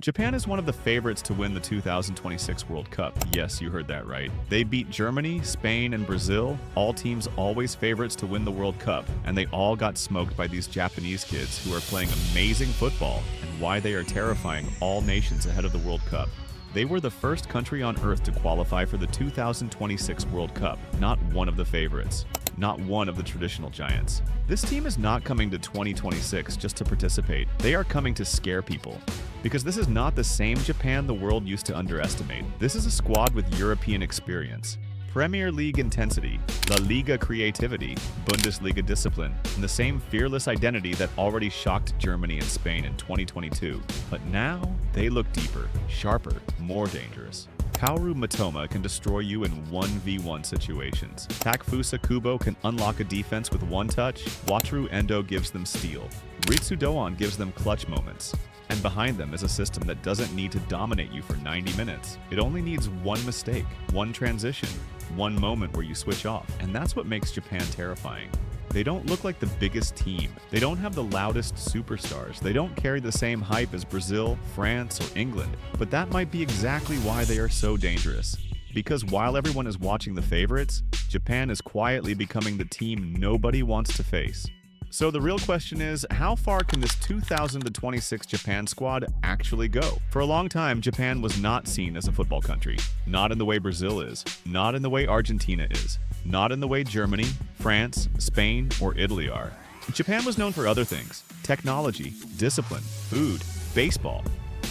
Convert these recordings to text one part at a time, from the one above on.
Japan is one of the favorites to win the 2026 World Cup. Yes, you heard that right. They beat Germany, Spain, and Brazil, all teams always favorites to win the World Cup, and they all got smoked by these Japanese kids who are playing amazing football and why they are terrifying all nations ahead of the World Cup. They were the first country on earth to qualify for the 2026 World Cup, not one of the favorites, not one of the traditional giants. This team is not coming to 2026 just to participate. They are coming to scare people. Because this is not the same Japan the world used to underestimate. This is a squad with European experience, Premier League intensity, La Liga creativity, Bundesliga discipline, and the same fearless identity that already shocked Germany and Spain in 2022. But now, they look deeper, sharper, more dangerous. Kaoru Mitoma can destroy you in 1v1 situations. Takefusa Kubo can unlock a defense with one touch. Wataru Endo gives them steel. Ritsu Doan gives them clutch moments. And behind them is a system that doesn't need to dominate you for 90 minutes. It only needs one mistake, one transition, one moment where you switch off. And that's what makes Japan terrifying. They don't look like the biggest team. They don't have the loudest superstars. They don't carry the same hype as Brazil, France, or England. But that might be exactly why they are so dangerous. Because while everyone is watching the favorites, Japan is quietly becoming the team nobody wants to face. So the real question is, how far can this 2026 Japan squad actually go? For a long time, Japan was not seen as a football country. Not in the way Brazil is. Not in the way Argentina is. Not in the way Germany, France, Spain, or Italy are. Japan was known for other things: technology, discipline, food, baseball.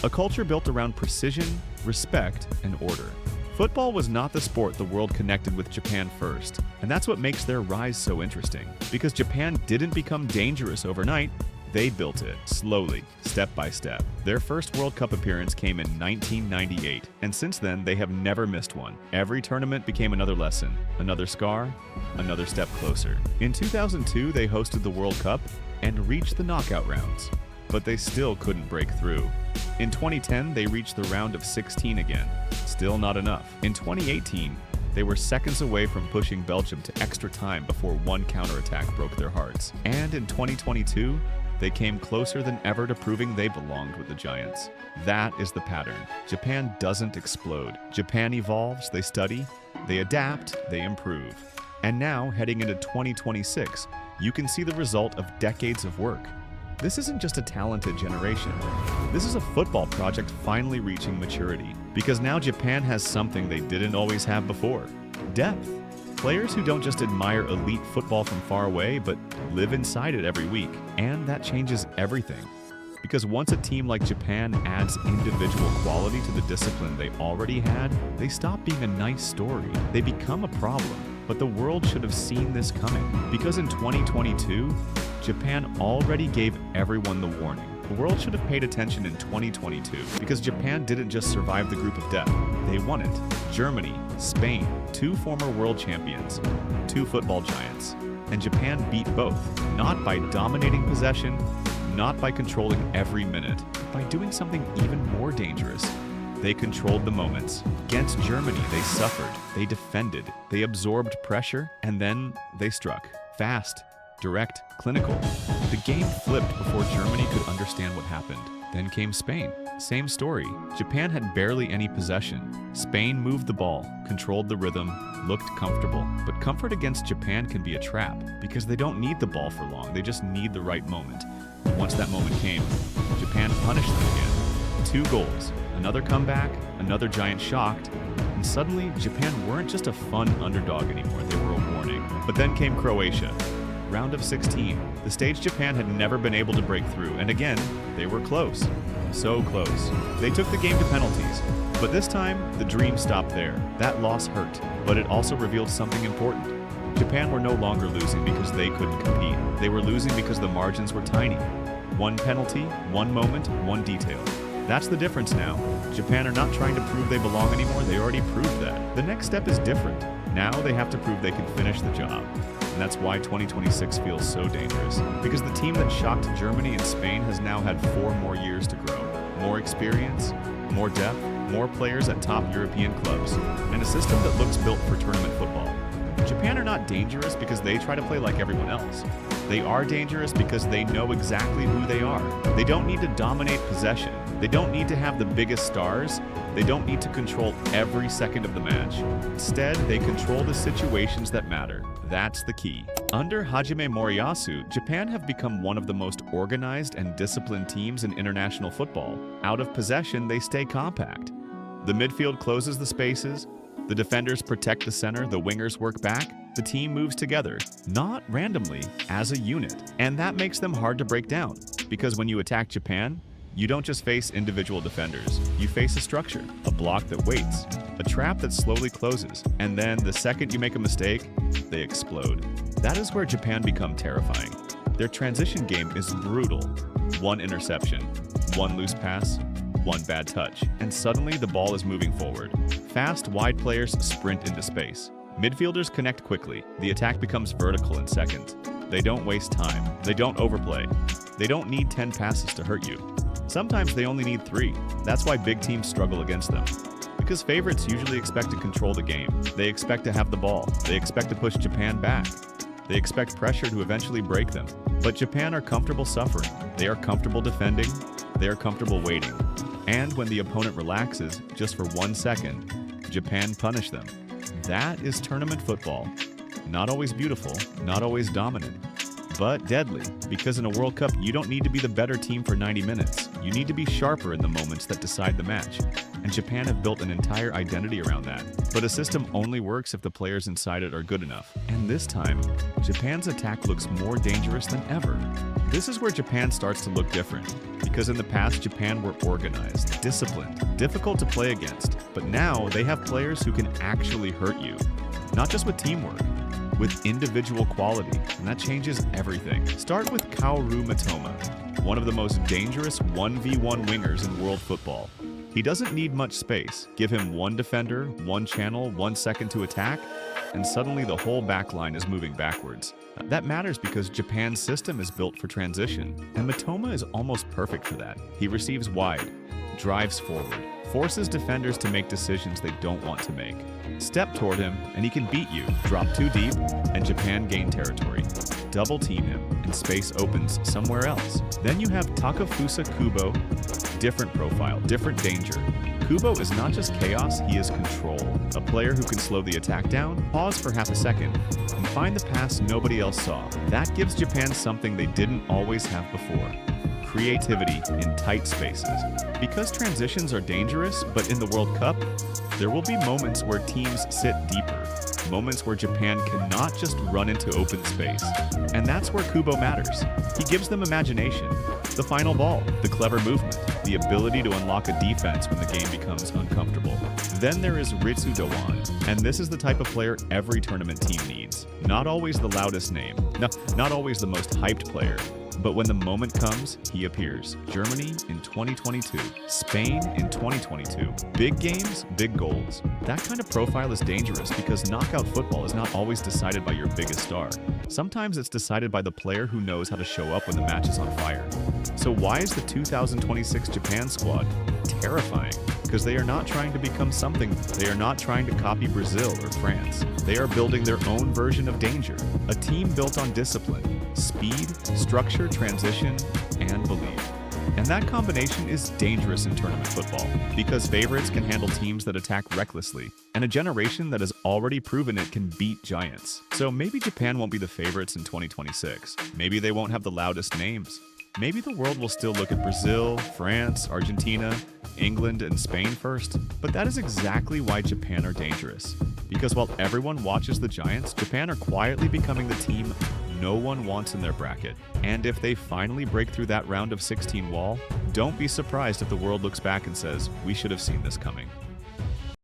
A culture built around precision, respect, and order. Football was not the sport the world connected with Japan first, and that's what makes their rise so interesting. Because Japan didn't become dangerous overnight, they built it, slowly, step by step. Their first World Cup appearance came in 1998, and since then they have never missed one. Every tournament became another lesson, another scar, another step closer. In 2002, they hosted the World Cup and reached the knockout rounds, but they still couldn't break through. In 2010, they reached the round of 16 again. Still not enough. In 2018, they were seconds away from pushing Belgium to extra time before one counterattack broke their hearts. And in 2022, they came closer than ever to proving they belonged with the Giants. That is the pattern. Japan doesn't explode. Japan evolves, they study, they adapt, they improve. And now, heading into 2026, you can see the result of decades of work. This isn't just a talented generation. This is a football project finally reaching maturity. Because now Japan has something they didn't always have before: depth. Players who don't just admire elite football from far away, but live inside it every week. And that changes everything. Because once a team like Japan adds individual quality to the discipline they already had, they stop being a nice story. They become a problem. But the world should have seen this coming. Because in 2022, Japan already gave everyone the warning. The world should have paid attention in 2022 because Japan didn't just survive the group of death, they won it. Germany, Spain, two former world champions, two football giants. And Japan beat both, not by dominating possession, not by controlling every minute, but by doing something even more dangerous. They controlled the moments. Against Germany, they suffered, they defended, they absorbed pressure, and then they struck. Fast, direct, clinical. The game flipped before Germany could understand what happened. Then came Spain. Same story. Japan had barely any possession. Spain moved the ball, controlled the rhythm, looked comfortable. But comfort against Japan can be a trap because they don't need the ball for long. They just need the right moment. Once that moment came, Japan punished them again. 2 goals, another comeback, another giant shocked, and suddenly Japan weren't just a fun underdog anymore. They were a warning. But then came Croatia. Round of 16, the stage Japan had never been able to break through, and again, they were close. So close. They took the game to penalties, but this time, the dream stopped there. That loss hurt, but it also revealed something important. Japan were no longer losing because they couldn't compete. They were losing because the margins were tiny. One penalty, one moment, one detail. That's the difference now. Japan are not trying to prove they belong anymore, they already proved that. The next step is different. Now they have to prove they can finish the job. And that's why 2026 feels so dangerous. Because the team that shocked Germany and Spain has now had 4 more years to grow. More experience, more depth, more players at top European clubs, and a system that looks built for tournament football. Japan are not dangerous because they try to play like everyone else. They are dangerous because they know exactly who they are. They don't need to dominate possession. They don't need to have the biggest stars. They don't need to control every second of the match. Instead, they control the situations that matter. That's the key. Under Hajime Moriyasu, Japan have become one of the most organized and disciplined teams in international football. Out of possession, they stay compact. The midfield closes the spaces, the defenders protect the center, the wingers work back, the team moves together, not randomly, as a unit. And that makes them hard to break down, because when you attack Japan, you don't just face individual defenders, you face a structure, a block that waits, a trap that slowly closes, and then the second you make a mistake, they explode. That is where Japan become terrifying. Their transition game is brutal. One interception, one loose pass, one bad touch, and suddenly the ball is moving forward. Fast, wide players sprint into space. Midfielders connect quickly. The attack becomes vertical in seconds. They don't waste time. They don't overplay. They don't need 10 passes to hurt you. Sometimes they only need 3. That's why big teams struggle against them. Because favorites usually expect to control the game. They expect to have the ball. They expect to push Japan back. They expect pressure to eventually break them. But Japan are comfortable suffering. They are comfortable defending. They are comfortable waiting. And when the opponent relaxes, just for 1 second, Japan punish them. That is tournament football. Not always beautiful, not always dominant, but deadly. Because in a World Cup, you don't need to be the better team for 90 minutes. You need to be sharper in the moments that decide the match. And Japan have built an entire identity around that. But a system only works if the players inside it are good enough. And this time, Japan's attack looks more dangerous than ever. This is where Japan starts to look different. Because in the past, Japan were organized, disciplined, difficult to play against. But now, they have players who can actually hurt you. Not just with teamwork, with individual quality, and that changes everything. Start with Kaoru Mitoma, one of the most dangerous 1v1 wingers in world football. He doesn't need much space. Give him one defender, one channel, 1 second to attack, and suddenly the whole back line is moving backwards. That matters because Japan's system is built for transition, and Mitoma is almost perfect for that. He receives wide, drives forward, forces defenders to make decisions they don't want to make. Step toward him, and he can beat you. Drop too deep, and Japan gain territory. Double team him, and space opens somewhere else. Then you have Takefusa Kubo. Different profile, different danger. Kubo is not just chaos, he is control. A player who can slow the attack down, pause for half a second, and find the pass nobody else saw. That gives Japan something they didn't always have before. Creativity in tight spaces. Because transitions are dangerous, but in the World Cup, there will be moments where teams sit deeper. Moments where Japan cannot just run into open space. And that's where Kubo matters. He gives them imagination, the final ball, the clever movement, the ability to unlock a defense when the game becomes uncomfortable. Then there is Ritsu Doan, and this is the type of player every tournament team needs. Not always the loudest name, not always the most hyped player, but when the moment comes, he appears. Germany in 2022, Spain in 2022. Big games, big goals. That kind of profile is dangerous because knockout football is not always decided by your biggest star. Sometimes it's decided by the player who knows how to show up when the match is on fire. So why is the 2026 Japan squad terrifying? Because they are not trying to become something. They are not trying to copy Brazil or France. They are building their own version of danger. A team built on discipline, speed, structure, transition, and belief. And that combination is dangerous in tournament football because favorites can handle teams that attack recklessly, and a generation that has already proven it can beat giants. So maybe Japan won't be the favorites in 2026. Maybe they won't have the loudest names. Maybe the world will still look at Brazil, France, Argentina, England, and Spain first. But that is exactly why Japan are dangerous. Because while everyone watches the giants, Japan are quietly becoming the team no one wants in their bracket. And if they finally break through that round of 16 wall, don't be surprised if the world looks back and says, "We should have seen this coming."